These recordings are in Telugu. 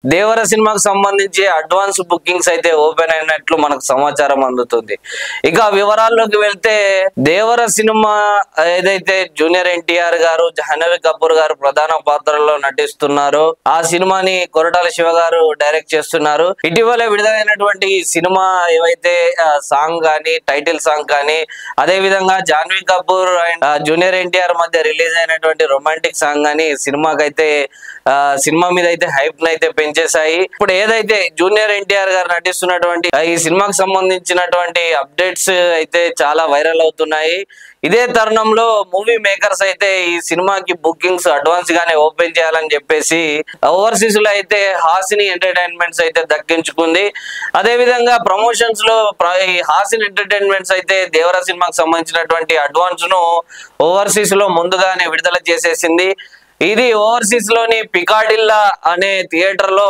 దేవర సినిమాకు సంబంధించి అడ్వాన్స్ బుకింగ్స్ అయితే ఓపెన్ అయినట్లు మనకు సమాచారం అందుతుంది. ఇక వివరాల్లోకి వెళ్తే దేవర సినిమా ఏదైతే జూనియర్ ఎన్టీఆర్ గారు, జాహ్నవి కపూర్ గారు ప్రధాన పాత్రల్లో నటిస్తున్నారు, ఆ సినిమాని కొరటాల శివ గారు డైరెక్ట్ చేస్తున్నారు. ఇటీవల విడుదలైనటువంటి సినిమా ఏవైతే సాంగ్ కానీ, టైటిల్ సాంగ్ కానీ, అదే విధంగా జాహ్నవి కపూర్ అండ్ జూనియర్ ఎన్టీఆర్ మధ్య రిలీజ్ అయినటువంటి రొమాంటిక్ సాంగ్ కానీ సినిమా మీద అయితే హైప్ నైతే పెంచేశాయి. ఇప్పుడు ఏదైతే జూనియర్ ఎన్టీఆర్ గారు నటిస్తున్నటువంటి ఈ సినిమాకి సంబంధించినటువంటి అప్డేట్స్ అయితే చాలా వైరల్ అవుతున్నాయి. ఇదే తరుణంలో మూవీ మేకర్స్ అయితే ఈ సినిమాకి బుకింగ్స్ అడ్వాన్స్ గానే ఓపెన్ చేయాలని చెప్పేసి ఓవర్సీస్ లో అయితే హాసిని ఎంటర్టైన్మెంట్స్ అయితే దక్కించుకుంది. అదే విధంగా ప్రమోషన్స్ లో హాసిని ఎంటర్టైన్మెంట్స్ అయితే దేవర సినిమాకి సంబంధించినటువంటి అడ్వాన్స్ ను ఓవర్సీస్ లో ముందుగానే విడుదల చేసేసింది. ఇది ఓవర్సీస్ లోని పికాడిల్లా అనే థియేటర్ లో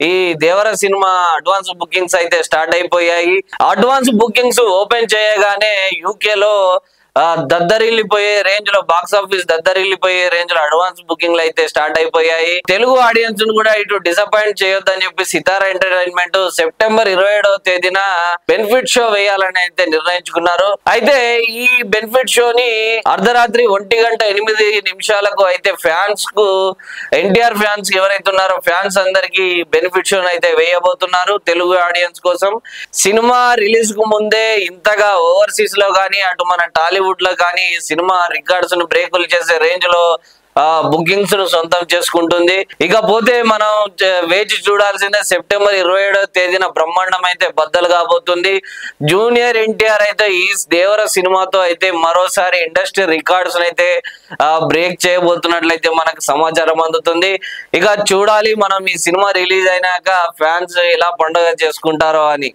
ఈ దేవర సినిమా అడ్వాన్స్ బుకింగ్స్ అయితే స్టార్ట్ అయిపోయాయి. అడ్వాన్స్ బుకింగ్స్ ఓపెన్ చేయగానే యూకే లో దద్దరిల్లిపోయే రేంజ్ లో, బాక్స్ ఆఫీస్ దద్దరిల్లిపోయే రేంజ్ లో అడ్వాన్స్ బుకింగ్లు అయితే స్టార్ట్ అయిపోయాయి. తెలుగు ఆడియన్స్ ను కూడా ఇటు డిసప్పాయింట్ చేయొద్దని చెప్పి సితారా ఎంటర్టైన్మెంట్ సెప్టెంబర్ 27వ తేదీన బెనిఫిట్ షో వేయాలని అయితే నిర్ణయించుకున్నారు. అయితే ఈ బెనిఫిట్ షోని అర్ధరాత్రి 1:08 అయితే ఫ్యాన్స్ కు, ఎన్టీఆర్ ఫ్యాన్స్ ఎవరైతే ఉన్నారో ఫ్యాన్స్ అందరికి బెనిఫిట్ షోని అయితే వేయబోతున్నారు తెలుగు ఆడియన్స్ కోసం. సినిమా రిలీజ్ కు ముందే ఇంతగా ఓవర్సీస్ లో కానీ, అటు మన టాలీవుడ్ లో కానీ సినిమా రికార్డ్స్ ను బ్రేకులు చేసే రేంజ్ లో బుకింగ్స్ ను సొంతం చేసుకుంటుంది. ఇకపోతే మనం వేచి చూడాల్సిందే. సెప్టెంబర్ 27వ తేదీన బ్రహ్మాండం అయితే బద్దలు కాబోతుంది. జూనియర్ ఎన్టీఆర్ అయితే ఈ దేవర సినిమాతో అయితే మరోసారి ఇండస్ట్రీ రికార్డ్స్ అయితే బ్రేక్ చేయబోతున్నట్లయితే మనకు సమాచారం అందుతుంది. ఇక చూడాలి మనం ఈ సినిమా రిలీజ్ అయినాక ఫ్యాన్స్ ఎలా పండుగ చేసుకుంటారో అని.